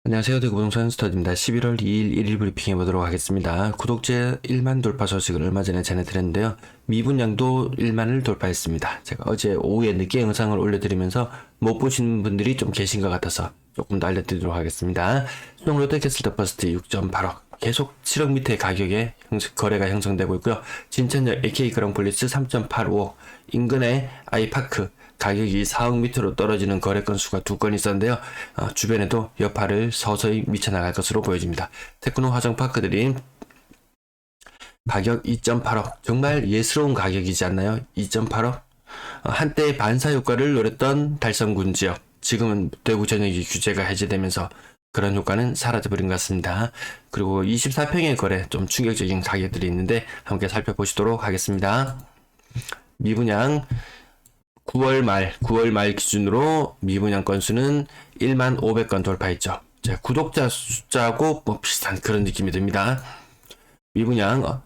안녕하세요. 대구부동산 스터디입니다. 11월 2일 1일 브리핑해 보도록 하겠습니다. 구독자 1만 돌파 소식을 얼마 전에 전해드렸는데요. 미분양도 1만을 돌파했습니다. 제가 어제 오후에 늦게 영상을 올려드리면서 못 보신 분들이 좀 계신 것 같아서 조금 더 알려드리도록 하겠습니다. 수동 롯데캐슬 더 퍼스트 6.8억 계속 7억 밑에 가격에 거래가 형성되고 있고요. 진천역 AK 그랑폴리스 3.85억 인근의 아이파크 가격이 4억 밑으로 떨어지는 거래 건수가 2건 있었는데요. 주변에도 여파를 서서히 미쳐나갈 것으로 보여집니다. 테크노 화정파크들이 가격 2.8억 정말 예스러운 가격이지 않나요? 2.8억 한때 반사 효과를 노렸던 달성군 지역 지금은 대구 전역이 규제가 해제되면서 그런 효과는 사라져버린 것 같습니다. 그리고 24평의 거래 좀 충격적인 가격들이 있는데 함께 살펴보시도록 하겠습니다. 미분양 9월 말 기준으로 미분양 건수는 1만 500건 돌파했죠. 자, 구독자 숫자하고 뭐 비슷한 그런 느낌이 듭니다. 미분양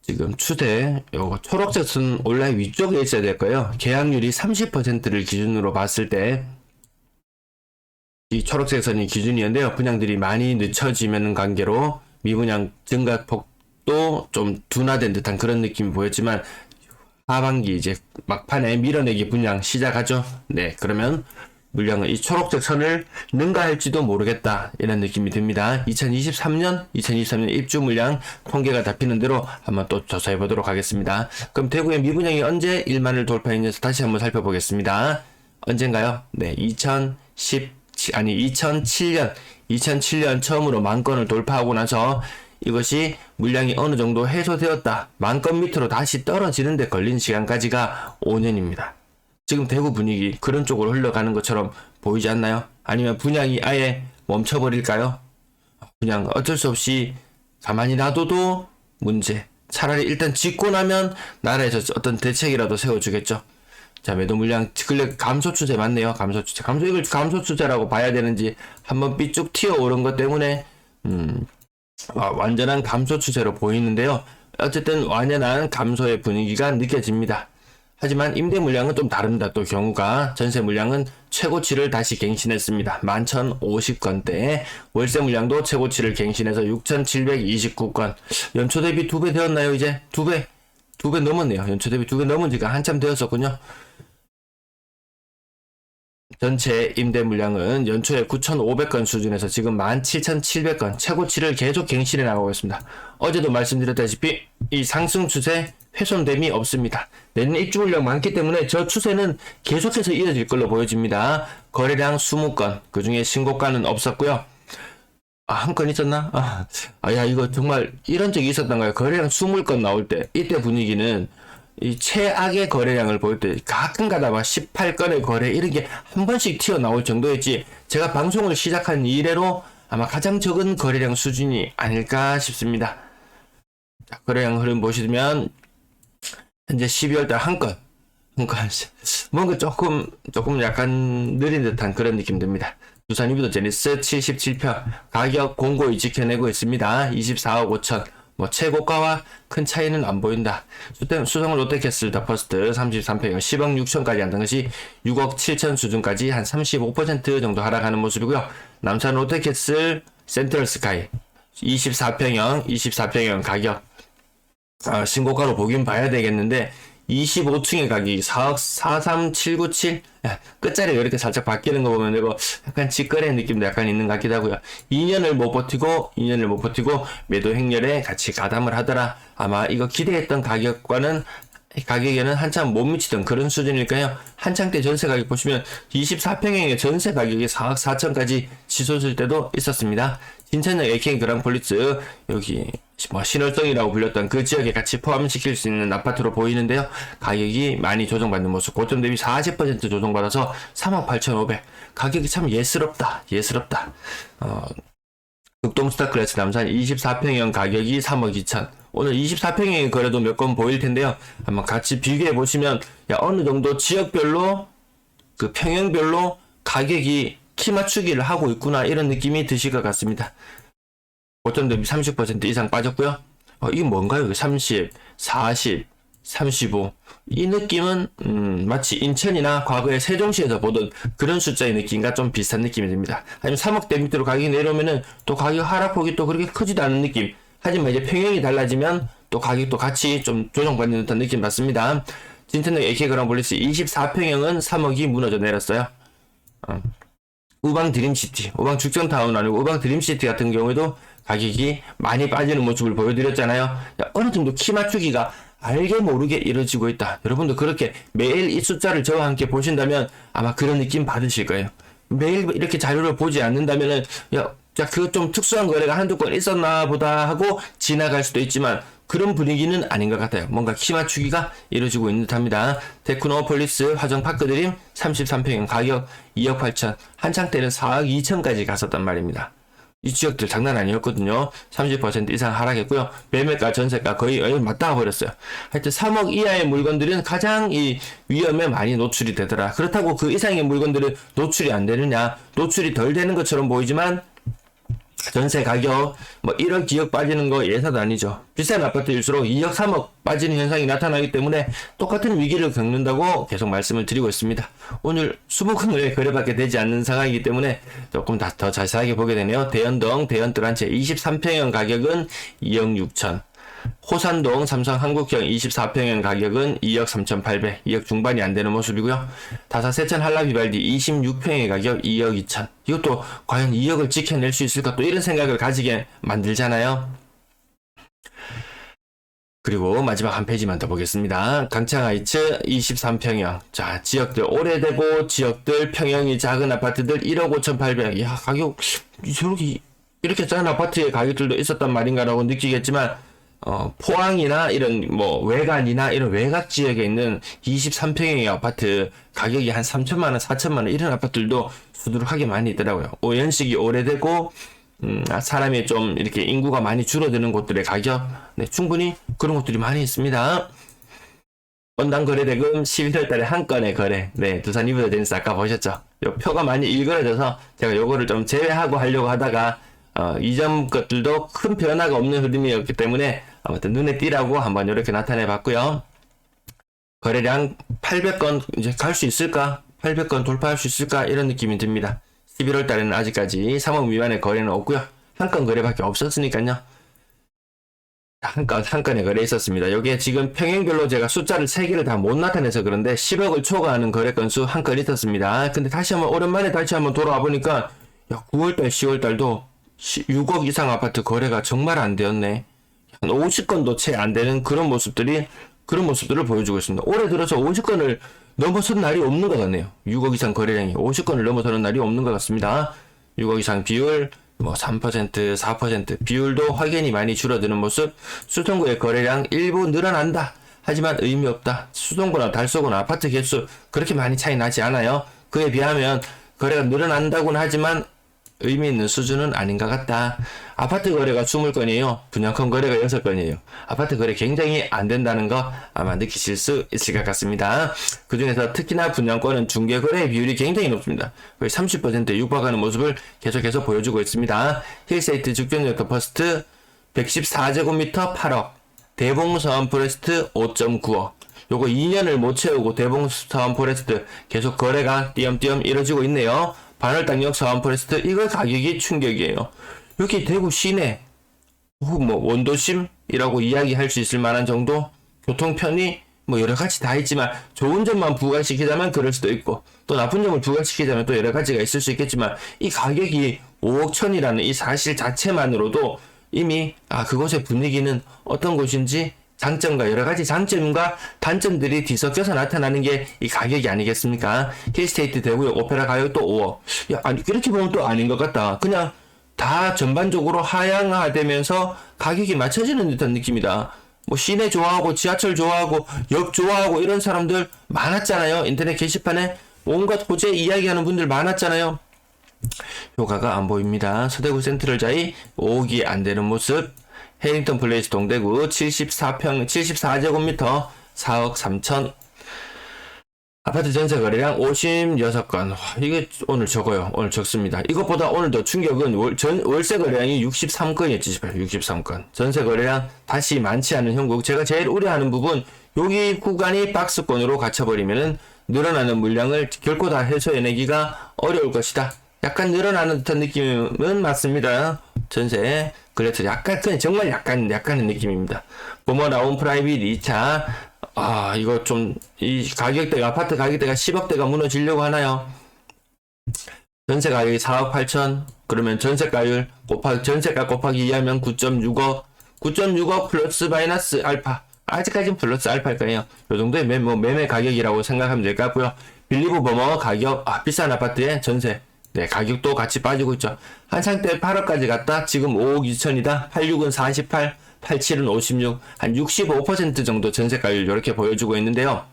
지금 추세 요거 초록색 선 온라인 위쪽에 있어야 될 거예요. 계약률이 30%를 기준으로 봤을 때 이 초록색 선이 기준이었는데요. 분양들이 많이 늦춰지면 관계로 미분양 증가폭도 좀 둔화된 듯한 그런 느낌이 보였지만 하반기 이제 막판에 밀어내기 분양 시작하죠. 네, 그러면 물량은 이 초록색 선을 능가할지도 모르겠다 이런 느낌이 듭니다. 2023년 입주 물량 통계가 잡히는 대로 한번 또 조사해 보도록 하겠습니다. 그럼 대구의 미분양이 언제 1만을 돌파했는지 다시 한번 살펴보겠습니다. 언젠가요? 네, 2007년 처음으로 만 건을 돌파하고 나서 이것이 물량이 어느 정도 해소되었다. 만 건 밑으로 다시 떨어지는데 걸린 시간까지가 5년입니다. 지금 대구 분위기 그런 쪽으로 흘러가는 것처럼 보이지 않나요? 아니면 분양이 아예 멈춰버릴까요? 그냥 어쩔 수 없이 가만히 놔둬도 문제. 차라리 일단 짓고 나면 나라에서 어떤 대책이라도 세워주겠죠. 자, 매도 물량 근래 감소 추세 맞네요. 감소 추세. 이걸 감소 추세라고 봐야 되는지 한번 삐쭉 튀어오른 것 때문에 완전한 감소 추세로 보이는데요. 어쨌든 완연한 감소의 분위기가 느껴집니다. 하지만 임대 물량은 좀 다릅니다. 또 경우가 전세 물량은 최고치를 다시 갱신했습니다. 11,050건대 월세 물량도 최고치를 갱신해서 6,729건 연초 대비 2배 되었나요? 이제 2배 넘었네요. 연초 대비 2배 넘은 지가 한참 되었었군요. 전체 임대 물량은 연초에 9,500건 수준에서 지금 17,700건 최고치를 계속 갱신해 나가고 있습니다. 어제도 말씀드렸다시피 이 상승 추세 훼손됨이 없습니다. 내년 입주 물량 많기 때문에 저 추세는 계속해서 이어질 걸로 보여집니다. 거래량 20건 그 중에 신고가는 없었고요. 한 건 있었나? 야 이거 정말 이런 적이 있었던가요? 거래량 20건 나올 때 이때 분위기는 이 최악의 거래량을 볼 때 가끔 가다 막 18건의 거래 이런 게 한 번씩 튀어나올 정도였지 제가 방송을 시작한 이래로 아마 가장 적은 거래량 수준이 아닐까 싶습니다. 자, 거래량 흐름 보시면 현재 12월달 한 건 뭔가 조금 약간 느린 듯한 그런 느낌 듭니다. 두산 이비도 제니스 77평 가격 공고히 지켜내고 있습니다. 24억 5천 뭐 최고가와 큰 차이는 안 보인다. 수성 롯데캐슬 더 퍼스트 33평 10억 6천까지 한다는 것이 6억 7천 수준까지 한 35% 정도 하락하는 모습이고요. 남산 롯데캐슬 센트럴 스카이 24평형 가격 신고가로 보긴 봐야 되겠는데 25층의 가격이 4억 43797 끝자리가 이렇게 살짝 바뀌는 거 보면 이거 약간 직거래 느낌도 약간 있는 것 같기도 하고요. 2년을 못 버티고 매도 행렬에 같이 가담을 하더라. 아마 이거 기대했던 가격에는 한참 못 미치던 그런 수준일까요? 한창 때 전세 가격 보시면 24평형의 전세 가격이 4억 4천까지 치솟을 때도 있었습니다. 진천역 AK 그랑폴리스 여기 뭐 신월성이라고 불렸던 그 지역에 같이 포함시킬 수 있는 아파트로 보이는데요. 가격이 많이 조정받는 모습. 고점 대비 40% 조정받아서 3억 8,500. 가격이 참 예스럽다. 극동 스타클래스 남산 24평형 가격이 3억 2천. 오늘 24평형의 거래도 몇 건 보일 텐데요. 한번 같이 비교해 보시면 어느 정도 지역별로 그 평형별로 가격이 키 맞추기를 하고 있구나 이런 느낌이 드실 것 같습니다. 고점 대비 30% 이상 빠졌고요. 이게 뭔가요? 30, 40, 35. 이 느낌은 마치 인천이나 과거에 세종시에서 보던 그런 숫자의 느낌과 좀 비슷한 느낌이 듭니다. 아니면 3억대 밑으로 가격이 내려오면은 또 가격 하락폭이 또 그렇게 크지도 않은 느낌. 하지만 이제 평형이 달라지면 또 가격도 같이 좀 조정받는 듯한 느낌 받습니다. 진천역 AK그라운드폴리스 24평형은 3억이 무너져 내렸어요. 우방 드림시티, 우방 죽전타운 아니고 우방 드림시티 같은 경우에도 가격이 많이 빠지는 모습을 보여드렸잖아요. 어느 정도 키 맞추기가 알게 모르게 이루어지고 있다. 여러분도 그렇게 매일 이 숫자를 저와 함께 보신다면 아마 그런 느낌 받으실 거예요. 매일 이렇게 자료를 보지 않는다면은 그거 좀 특수한 거래가 한두 건 있었나 보다 하고 지나갈 수도 있지만 그런 분위기는 아닌 것 같아요. 뭔가 키 맞추기가 이루어지고 있는 듯합니다. 테크노폴리스 화정파크드림 33평형 가격 2억 8천, 한창 때는 4억 2천까지 갔었단 말입니다. 이 지역들 장난 아니었거든요. 30% 이상 하락했고요. 매매가 전세가 거의 맞닿아 버렸어요. 하여튼 3억 이하의 물건들은 가장 이 위험에 많이 노출이 되더라. 그렇다고 그 이상의 물건들은 노출이 안 되느냐? 노출이 덜 되는 것처럼 보이지만 전세 가격 1억 2억 빠지는 거 예사도 아니죠. 비싼 아파트일수록 2억 3억 빠지는 현상이 나타나기 때문에 똑같은 위기를 겪는다고 계속 말씀을 드리고 있습니다. 오늘 수목금을 거래받게 되지 않는 상황이기 때문에 조금 더 자세하게 보게 되네요. 대연동 대연뜰 한 채 23평형 가격은 2억 6천, 호산동 삼성 한국형 24평형 가격은 2억 3,800, 2억 중반이 안 되는 모습이고요. 다사 세천 한라비발디 26평의 가격 2억 2천. 이것도 과연 2억을 지켜낼 수 있을까? 또 이런 생각을 가지게 만들잖아요. 그리고 마지막 한 페이지만 더 보겠습니다. 강창하이츠 23평형. 자, 지역들 오래되고 지역들 평형이 작은 아파트들 1억 5,800. 야, 가격 저렇게 이렇게 작은 아파트의 가격들도 있었단 말인가라고 느끼겠지만 포항이나 이런 외관이나 이런 외곽 지역에 있는 23평형의 아파트 가격이 한 3천만 원, 4천만 원 이런 아파트들도 수두룩하게 많이 있더라고요. 연식이 오래되고 사람이 좀 이렇게 인구가 많이 줄어드는 곳들의 가격, 네, 충분히 그런 곳들이 많이 있습니다. 원당 거래대금 11월 달에 한 건의 거래. 네, 두산 이브더젠스 아까 보셨죠? 요 표가 많이 일그러져서 제가 요거를 좀 제외하고 하려고 하다가 이전 것들도 큰 변화가 없는 흐름이었기 때문에 아무튼 눈에 띄라고 한번 이렇게 나타내 봤고요. 거래량 800건 이제 갈 수 있을까? 800건 돌파할 수 있을까? 이런 느낌이 듭니다. 11월 달에는 아직까지 3억 미만의 거래는 없고요. 한 건 거래밖에 없었으니까요. 한 건의 거래 있었습니다. 여기에 지금 평행별로 제가 숫자를 3개를 다 못 나타내서 그런데 10억을 초과하는 거래 건수 한 건 있었습니다. 근데 오랜만에 다시 한번 돌아와 보니까 9월달, 10월달도 6억 이상 아파트 거래가 정말 안 되었네. 한 50건도 채 안 되는 그런 모습들을 보여주고 있습니다. 올해 들어서 50건을 넘어선 날이 없는 것 같네요. 6억 이상 거래량이 50건을 넘어서는 날이 없는 것 같습니다. 6억 이상 비율 3%, 4% 비율도 확연히 많이 줄어드는 모습. 수성구의 거래량 일부 늘어난다. 하지만 의미 없다. 수성구나 달서구나 아파트 개수 그렇게 많이 차이 나지 않아요. 그에 비하면 거래가 늘어난다고는 하지만 의미 있는 수준은 아닌 것 같다. 아파트 거래가 20건이에요. 분양권 거래가 6건이에요. 아파트 거래 굉장히 안 된다는 거 아마 느끼실 수 있을 것 같습니다. 그 중에서 특히나 분양권은 중개 거래 비율이 굉장히 높습니다. 거의 30%에 육박하는 모습을 계속해서 보여주고 있습니다. 힐세이트 죽전역 더 퍼스트 114제곱미터 8억, 대봉서원 포레스트 5.9억. 요거 2년을 못 채우고 대봉서원 포레스트 계속 거래가 띄엄띄엄 이루어지고 있네요. 반월당역 서원포레스트 이거 가격이 충격이에요. 여기 대구 시내 혹은 원도심이라고 이야기할 수 있을 만한 정도 교통편이 여러 가지 다 있지만 좋은 점만 부각시키자면 그럴 수도 있고 또 나쁜 점을 부각시키자면 또 여러 가지가 있을 수 있겠지만 이 가격이 5억 천이라는 이 사실 자체만으로도 이미 그곳의 분위기는 어떤 곳인지 장점과 여러 가지 장점과 단점들이 뒤섞여서 나타나는 게 이 가격이 아니겠습니까? 힐스테이트 대구역 오페라 가격도 5억. 아니, 이렇게 보면 또 아닌 것 같다. 그냥 다 전반적으로 하향화되면서 가격이 맞춰지는 듯한 느낌이다. 시내 좋아하고 지하철 좋아하고 역 좋아하고 이런 사람들 많았잖아요. 인터넷 게시판에 온갖 호재 이야기하는 분들 많았잖아요. 효과가 안 보입니다. 서대구 센트럴자이 5억이 안 되는 모습. 해링턴 플레이스 동대구 74제곱미터 4억 3천. 아파트 전세 거래량 56건. 이게 오늘 적어요. 오늘 적습니다. 이것보다 오늘 더 충격은 월세 거래량이 63건이었지. 63건. 전세 거래량 다시 많지 않은 형국. 제가 제일 우려하는 부분 여기 구간이 박스권으로 갇혀버리면은 늘어나는 물량을 결코 다 해소해내기가 어려울 것이다. 약간 늘어나는 듯한 느낌은 맞습니다. 전세 그래서 약간 정말 약간의 느낌입니다. 보머 나온 프라이빗 2차 이거 좀 이 가격대가 아파트 가격대가 10억대가 무너지려고 하나요? 전세 가격이 4억 8천 그러면 전세가율 전세가 곱하기 2하면 9.6억 9.6억 플러스 마이너스 알파 아직까지는 플러스 알파일 거예요. 요 정도의 매매 가격이라고 생각하면 될 것 같고요. 빌리브 버머 가격 비싼 아파트의 전세 가격도 같이 빠지고 있죠. 한창 때 8억까지 갔다 지금 5억 2천이다. 86은 48 87은 56 한 65% 정도 전세가율 이렇게 보여주고 있는데요.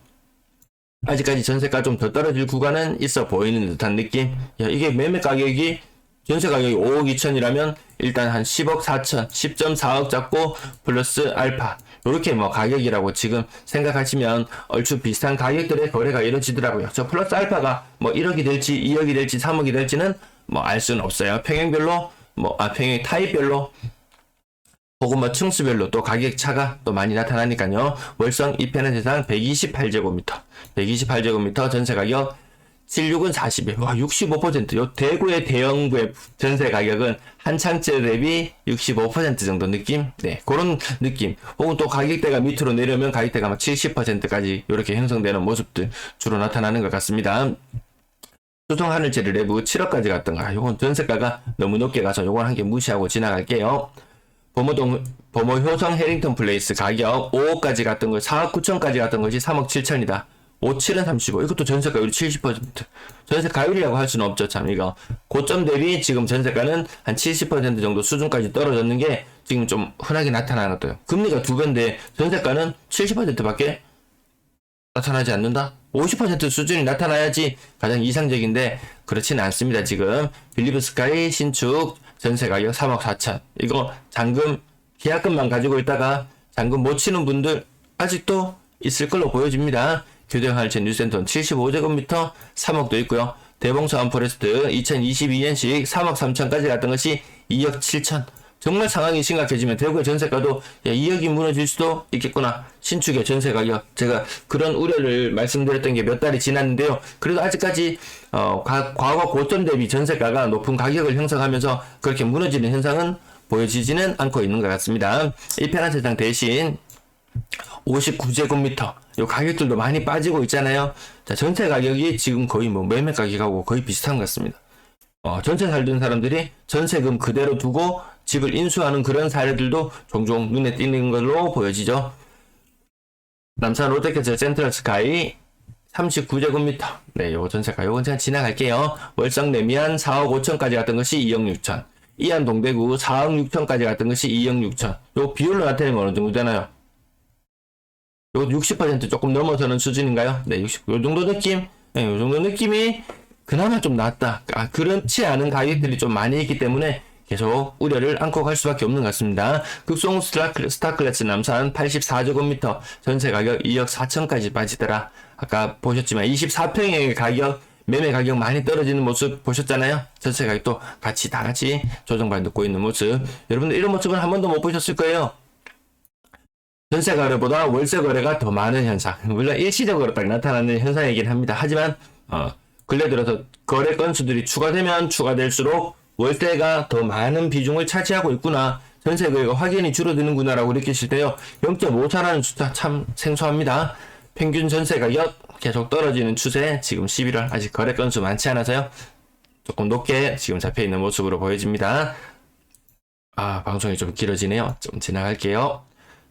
아직까지 전세가 좀 더 떨어질 구간은 있어 보이는 듯한 느낌. 이게 매매 가격이 전세 가격이 5억 2천이라면 일단 한 10억 4천 10.4억 잡고 플러스 알파 요렇게 가격이라고 지금 생각하시면 얼추 비슷한 가격들의 거래가 이루어지더라고요. 저 플러스 알파가 1억이 될지 2억이 될지 3억이 될지는 알 수는 없어요. 평형별로 평형 타입별로 혹은 층수별로 또 가격 차가 또 많이 나타나니까요. 월성 2편의 세상 128제곱미터 128제곱미터 전세 가격 76은 40에 65%. 요 대구의 대형구의 전세 가격은 한창째 대비 65% 정도 느낌? 네, 그런 느낌. 혹은 또 가격대가 밑으로 내려오면 가격대가 70%까지 이렇게 형성되는 모습들 주로 나타나는 것 같습니다. 수성 하늘채를 내부 7억까지 갔던가. 요건 전세가가 너무 높게 가서 요건 한 개 무시하고 지나갈게요. 범어 효성 해링턴 플레이스 가격 5억까지 갔던 거 4억 9천까지 갔던 것이 3억 7천이다. 5, 7은 35. 이것도 전세가율이 70%. 전세가율이라고 할 수는 없죠. 참, 이거. 고점 대비 지금 전세가는 한 70% 정도 수준까지 떨어졌는 게 지금 좀 흔하게 나타나는 것같아요. 금리가 2배인데 전세가는 70%밖에 나타나지 않는다? 50% 수준이 나타나야지 가장 이상적인데 그렇지는 않습니다. 지금 빌리브 스카이 신축 전세가격 3억 4천. 이거 잔금, 계약금만 가지고 있다가 잔금 못 치는 분들 아직도 있을 걸로 보여집니다. 교대하늘채 뉴센턴 75제곱미터 3억도 있고요. 대봉사원 포레스트 2022년식 3억 3천까지 갔던 것이 2억 7천. 정말 상황이 심각해지면 대구의 전세가도 2억이 무너질 수도 있겠구나. 신축의 전세 가격 제가 그런 우려를 말씀드렸던 게 몇 달이 지났는데요. 그래도 아직까지 과거 고점 대비 전세가가 높은 가격을 형성하면서 그렇게 무너지는 현상은 보여지지는 않고 있는 것 같습니다. 이 편한 세상 대신 59제곱미터 요 가격들도 많이 빠지고 있잖아요. 자, 전세 가격이 지금 거의 매매 가격하고 거의 비슷한 것 같습니다. 전세 살던 사람들이 전세금 그대로 두고 집을 인수하는 그런 사례들도 종종 눈에 띄는 걸로 보여지죠. 남산 롯데캐슬 센트럴 스카이 39제곱미터. 네, 요 전세가 요건 제가 지나갈게요. 월성 레미안 4억 5천까지 갔던 것이 2억 6천. 이안 동대구 4억 6천까지 갔던 것이 2억 6천. 요 비율로 나타내면 어느 정도 되나요? 요 60% 조금 넘어서는 수준인가요? 네, 60. 요 정도 느낌? 네, 요 정도 느낌이 그나마 좀 낫다. 그렇지 않은 가격들이 좀 많이 있기 때문에 계속 우려를 안고 갈 수밖에 없는 것 같습니다. 극송 스타클래스 남산 84제곱미터 전세 가격 2억 4천까지 빠지더라. 아까 보셨지만 24평의 가격 매매 가격 많이 떨어지는 모습 보셨잖아요. 전세 가격도 같이 다 같이 조정받고 있는 모습. 여러분들 이런 모습은 한 번도 못 보셨을 거예요. 전세 거래보다 월세 거래가 더 많은 현상. 물론 일시적으로 딱 나타나는 현상이긴 합니다. 하지만 근래 들어서 거래 건수들이 추가되면 추가될수록 월세가 더 많은 비중을 차지하고 있구나. 전세 거래가 확연히 줄어드는구나 라고 느끼실 때요. 0.5차라는 숫자 참 생소합니다. 평균 전세 가격 계속 떨어지는 추세. 지금 11월 아직 거래 건수 많지 않아서요. 조금 높게 지금 잡혀있는 모습으로 보여집니다. 방송이 좀 길어지네요. 좀 지나갈게요.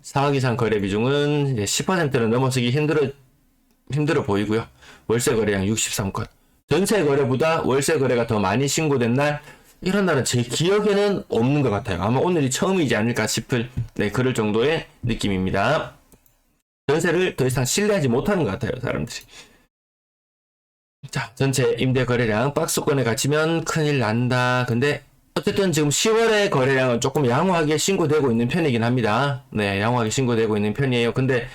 4억 이상 거래 비중은 이제 10%는 넘어서기 힘들어 보이고요. 월세 거래량 63건. 전세 거래보다 월세 거래가 더 많이 신고된 날, 이런 날은 제 기억에는 없는 것 같아요. 아마 오늘이 처음이지 않을까 싶을 그럴 정도의 느낌입니다. 전세를 더 이상 신뢰하지 못하는 것 같아요, 사람들이. 자, 전체 임대 거래량 박스권에 갇히면 큰일 난다. 근데 어쨌든 지금 10월의 거래량은 조금 양호하게 신고되고 있는 편이긴 합니다. 네, 양호하게 신고되고 있는 편이에요. 근데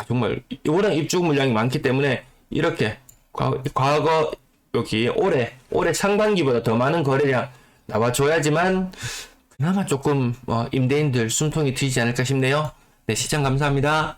정말 워낙 입주 물량이 많기 때문에 이렇게 과거 여기 올해 상반기보다 더 많은 거래량 나와줘야지만 그나마 조금 임대인들 숨통이 트이지 않을까 싶네요. 네, 시청 감사합니다.